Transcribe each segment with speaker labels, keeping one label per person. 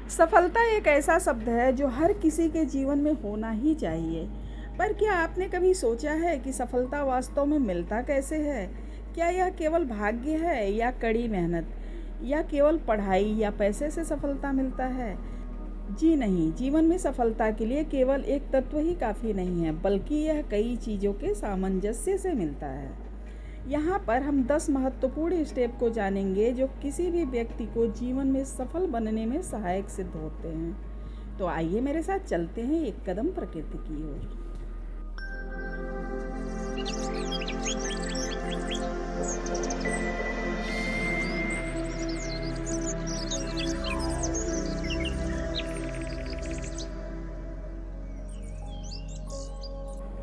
Speaker 1: सफलता एक ऐसा शब्द है जो हर किसी के जीवन में होना ही चाहिए। पर क्या आपने कभी सोचा है कि सफलता वास्तव में मिलता कैसे है? क्या यह केवल भाग्य है या कड़ी मेहनत, या केवल पढ़ाई या पैसे से सफलता मिलता है? जी नहीं, जीवन में सफलता के लिए केवल एक तत्व ही काफ़ी नहीं है, बल्कि यह कई चीज़ों के सामंजस्य से मिलता है। यहाँ पर हम 10 महत्वपूर्ण स्टेप को जानेंगे जो किसी भी व्यक्ति को जीवन में सफल बनने में सहायक सिद्ध होते हैं। तो आइए मेरे साथ चलते हैं एक कदम प्रकृति की ओर।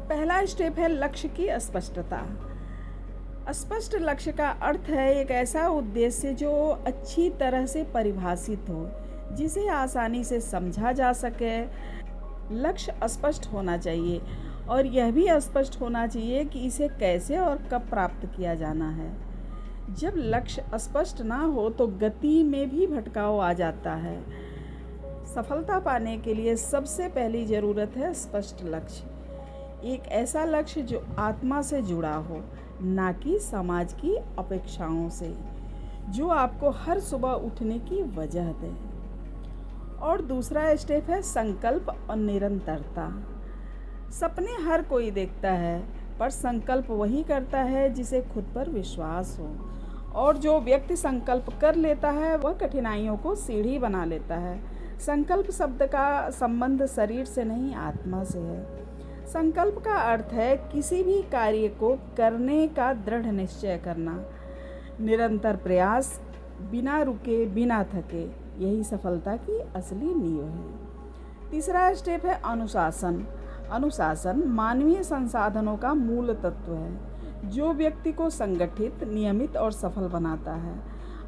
Speaker 1: पहला स्टेप है लक्ष्य की स्पष्टता। स्पष्ट लक्ष्य का अर्थ है एक ऐसा उद्देश्य जो अच्छी तरह से परिभाषित हो, जिसे आसानी से समझा जा सके। लक्ष्य स्पष्ट होना चाहिए और यह भी स्पष्ट होना चाहिए कि इसे कैसे और कब प्राप्त किया जाना है। जब लक्ष्य स्पष्ट ना हो तो गति में भी भटकाव आ जाता है। सफलता पाने के लिए सबसे पहली ज़रूरत है स्पष्ट लक्ष्य। एक ऐसा लक्ष्य जो आत्मा से जुड़ा हो, ना कि समाज की अपेक्षाओं से, जो आपको हर सुबह उठने की वजह दे। और दूसरा स्टेप है संकल्प और निरंतरता। सपने हर कोई देखता है, पर संकल्प वही करता है जिसे खुद पर विश्वास हो। और जो व्यक्ति संकल्प कर लेता है वह कठिनाइयों को सीढ़ी बना लेता है। संकल्प शब्द का संबंध शरीर से नहीं, आत्मा से है। संकल्प का अर्थ है किसी भी कार्य को करने का दृढ़ निश्चय करना, निरंतर प्रयास, बिना रुके बिना थके। यही सफलता की असली नींव है। तीसरा स्टेप है अनुशासन। अनुशासन मानवीय संसाधनों का मूल तत्व है, जो व्यक्ति को संगठित, नियमित और सफल बनाता है।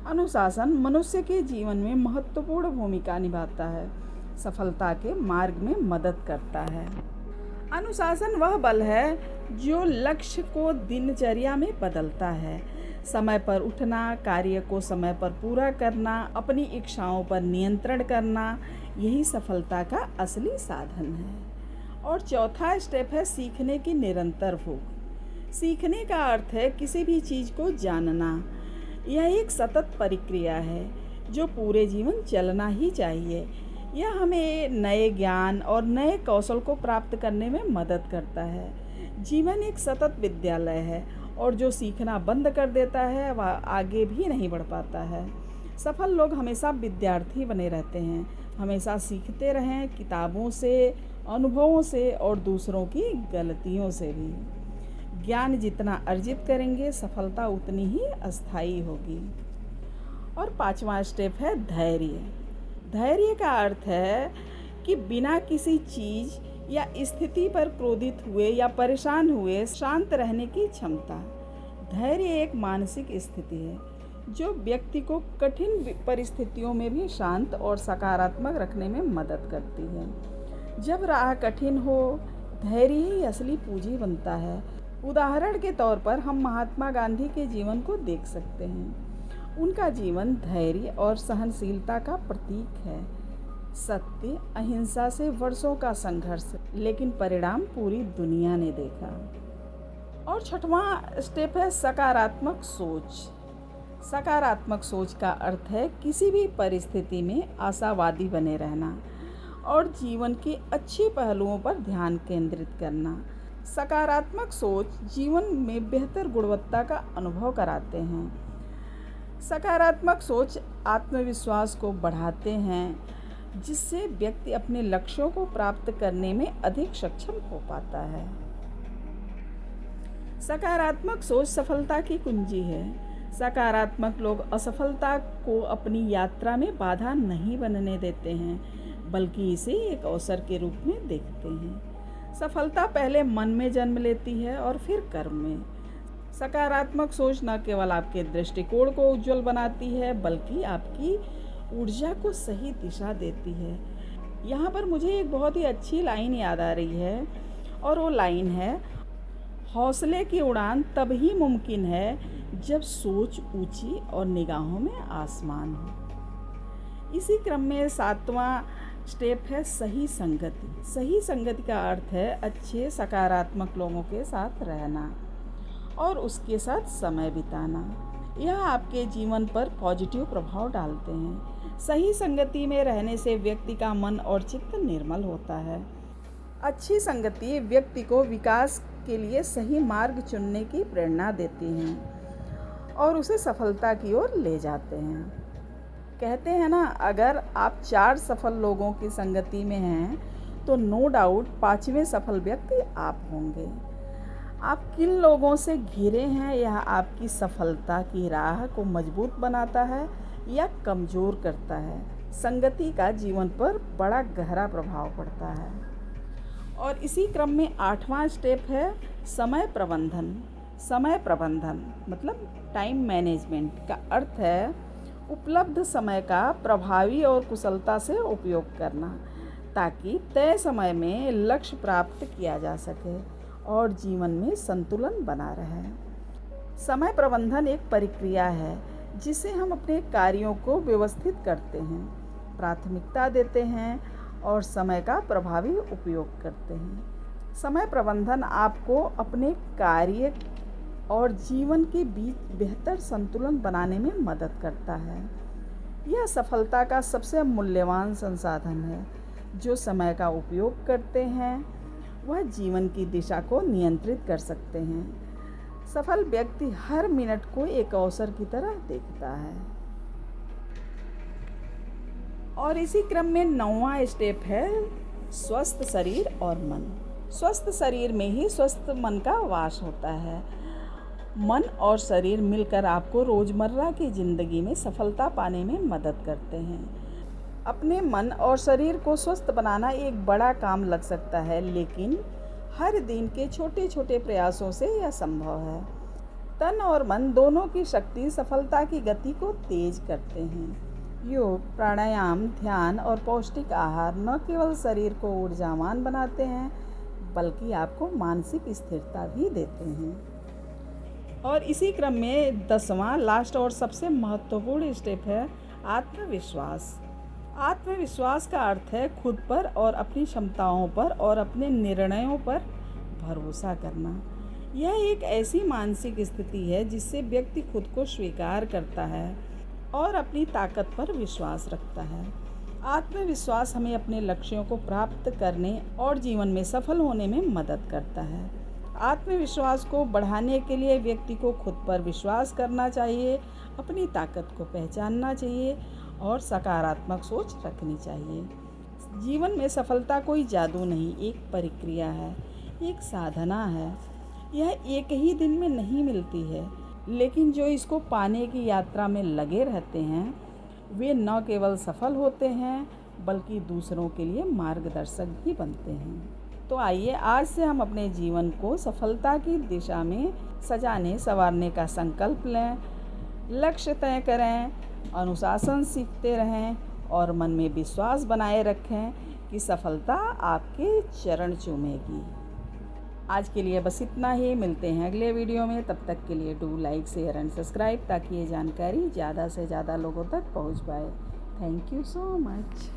Speaker 1: अनुशासन मनुष्य के जीवन में महत्वपूर्ण भूमिका निभाता है, सफलता के मार्ग में मदद करता है। अनुशासन वह बल है जो लक्ष्य को दिनचर्या में बदलता है। समय पर उठना, कार्य को समय पर पूरा करना, अपनी इच्छाओं पर नियंत्रण करना, यही सफलता का असली साधन है। और चौथा स्टेप है सीखने की निरंतर भूख। सीखने का अर्थ है किसी भी चीज़ को जानना। यह एक सतत प्रक्रिया है जो पूरे जीवन चलना ही चाहिए। यह हमें नए ज्ञान और नए कौशल को प्राप्त करने में मदद करता है। जीवन एक सतत विद्यालय है और जो सीखना बंद कर देता है वह आगे भी नहीं बढ़ पाता है। सफल लोग हमेशा विद्यार्थी बने रहते हैं, हमेशा सीखते रहें, किताबों से, अनुभवों से और दूसरों की गलतियों से भी। ज्ञान जितना अर्जित करेंगे, सफलता उतनी ही अस्थायी होगी। और पांचवा स्टेप है धैर्य। धैर्य का अर्थ है कि बिना किसी चीज़ या स्थिति पर क्रोधित हुए या परेशान हुए शांत रहने की क्षमता। धैर्य एक मानसिक स्थिति है जो व्यक्ति को कठिन परिस्थितियों में भी शांत और सकारात्मक रखने में मदद करती है। जब राह कठिन हो, धैर्य ही असली पूंजी बनता है। उदाहरण के तौर पर हम महात्मा गांधी के जीवन को देख सकते हैं। उनका जीवन धैर्य और सहनशीलता का प्रतीक है। सत्य, अहिंसा से वर्षों का संघर्ष, लेकिन परिणाम पूरी दुनिया ने देखा। और छठवां स्टेप है सकारात्मक सोच। सकारात्मक सोच का अर्थ है किसी भी परिस्थिति में आशावादी बने रहना और जीवन के अच्छे पहलुओं पर ध्यान केंद्रित करना। सकारात्मक सोच जीवन में बेहतर गुणवत्ता का अनुभव कराते हैं। सकारात्मक सोच आत्मविश्वास को बढ़ाते हैं, जिससे व्यक्ति अपने लक्ष्यों को प्राप्त करने में अधिक सक्षम हो पाता है। सकारात्मक सोच सफलता की कुंजी है। सकारात्मक लोग असफलता को अपनी यात्रा में बाधा नहीं बनने देते हैं, बल्कि इसे एक अवसर के रूप में देखते हैं। सफलता पहले मन में जन्म लेती है और फिर कर्म में। सकारात्मक सोच न केवल आपके दृष्टिकोण को उज्जवल बनाती है, बल्कि आपकी ऊर्जा को सही दिशा देती है। यहाँ पर मुझे एक बहुत ही अच्छी लाइन याद आ रही है, और वो लाइन है, हौसले की उड़ान तब ही मुमकिन है जब सोच ऊंची और निगाहों में आसमान हो। इसी क्रम में 7वां स्टेप है सही संगति। सही संगति का अर्थ है अच्छे सकारात्मक लोगों के साथ रहना और उसके साथ समय बिताना। यह आपके जीवन पर पॉजिटिव प्रभाव डालते हैं। सही संगति में रहने से व्यक्ति का मन और चित्त निर्मल होता है। अच्छी संगति व्यक्ति को विकास के लिए सही मार्ग चुनने की प्रेरणा देती हैं और उसे सफलता की ओर ले जाते हैं। कहते हैं ना, अगर आप 4 सफल लोगों की संगति में हैं तो नो डाउट 5वें सफल व्यक्ति आप होंगे। आप किन लोगों से घिरे हैं यह आपकी सफलता की राह को मजबूत बनाता है या कमज़ोर करता है। संगति का जीवन पर बड़ा गहरा प्रभाव पड़ता है। और इसी क्रम में 8वां स्टेप है समय प्रबंधन। समय प्रबंधन मतलब टाइम मैनेजमेंट का अर्थ है उपलब्ध समय का प्रभावी और कुशलता से उपयोग करना ताकि तय समय में लक्ष्य प्राप्त किया जा सके और जीवन में संतुलन बना रहे। समय प्रबंधन एक प्रक्रिया है जिससे हम अपने कार्यों को व्यवस्थित करते हैं, प्राथमिकता देते हैं और समय का प्रभावी उपयोग करते हैं। समय प्रबंधन आपको अपने कार्य और जीवन के बीच बेहतर संतुलन बनाने में मदद करता है। यह सफलता का सबसे मूल्यवान संसाधन है। जो समय का उपयोग करते हैं वह जीवन की दिशा को नियंत्रित कर सकते हैं। सफल व्यक्ति हर मिनट को एक अवसर की तरह देखता है। और इसी क्रम में 9वां स्टेप है स्वस्थ शरीर और मन। स्वस्थ शरीर में ही स्वस्थ मन का वास होता है। मन और शरीर मिलकर आपको रोज़मर्रा की ज़िंदगी में सफलता पाने में मदद करते हैं। अपने मन और शरीर को स्वस्थ बनाना एक बड़ा काम लग सकता है, लेकिन हर दिन के छोटे छोटे प्रयासों से यह संभव है। तन और मन दोनों की शक्ति सफलता की गति को तेज करते हैं। योग, प्राणायाम, ध्यान और पौष्टिक आहार न केवल शरीर को ऊर्जावान बनाते हैं बल्कि आपको मानसिक स्थिरता भी देते हैं। और इसी क्रम में 10वां लास्ट और सबसे महत्वपूर्ण स्टेप है आत्मविश्वास। आत्मविश्वास का अर्थ है खुद पर और अपनी क्षमताओं पर और अपने निर्णयों पर भरोसा करना। यह एक ऐसी मानसिक स्थिति है जिससे व्यक्ति खुद को स्वीकार करता है और अपनी ताकत पर विश्वास रखता है। आत्मविश्वास हमें अपने लक्ष्यों को प्राप्त करने और जीवन में सफल होने में मदद करता है। आत्मविश्वास को बढ़ाने के लिए व्यक्ति को खुद पर विश्वास करना चाहिए, अपनी ताकत को पहचानना चाहिए और सकारात्मक सोच रखनी चाहिए। जीवन में सफलता कोई जादू नहीं, एक प्रक्रिया है, एक साधना है। यह एक ही दिन में नहीं मिलती है, लेकिन जो इसको पाने की यात्रा में लगे रहते हैं वे न केवल सफल होते हैं बल्कि दूसरों के लिए मार्गदर्शक भी बनते हैं। तो आइए आज से हम अपने जीवन को सफलता की दिशा में सजाने संवारने का संकल्प लें। लक्ष्य तय करें, अनुशासन सीखते रहें और मन में विश्वास बनाए रखें कि सफलता आपके चरण चूमेगी। आज के लिए बस इतना ही। मिलते हैं अगले वीडियो में। तब तक के लिए do like, share and subscribe ताकि ये जानकारी ज़्यादा से ज़्यादा लोगों तक पहुंच पाए। Thank you so much.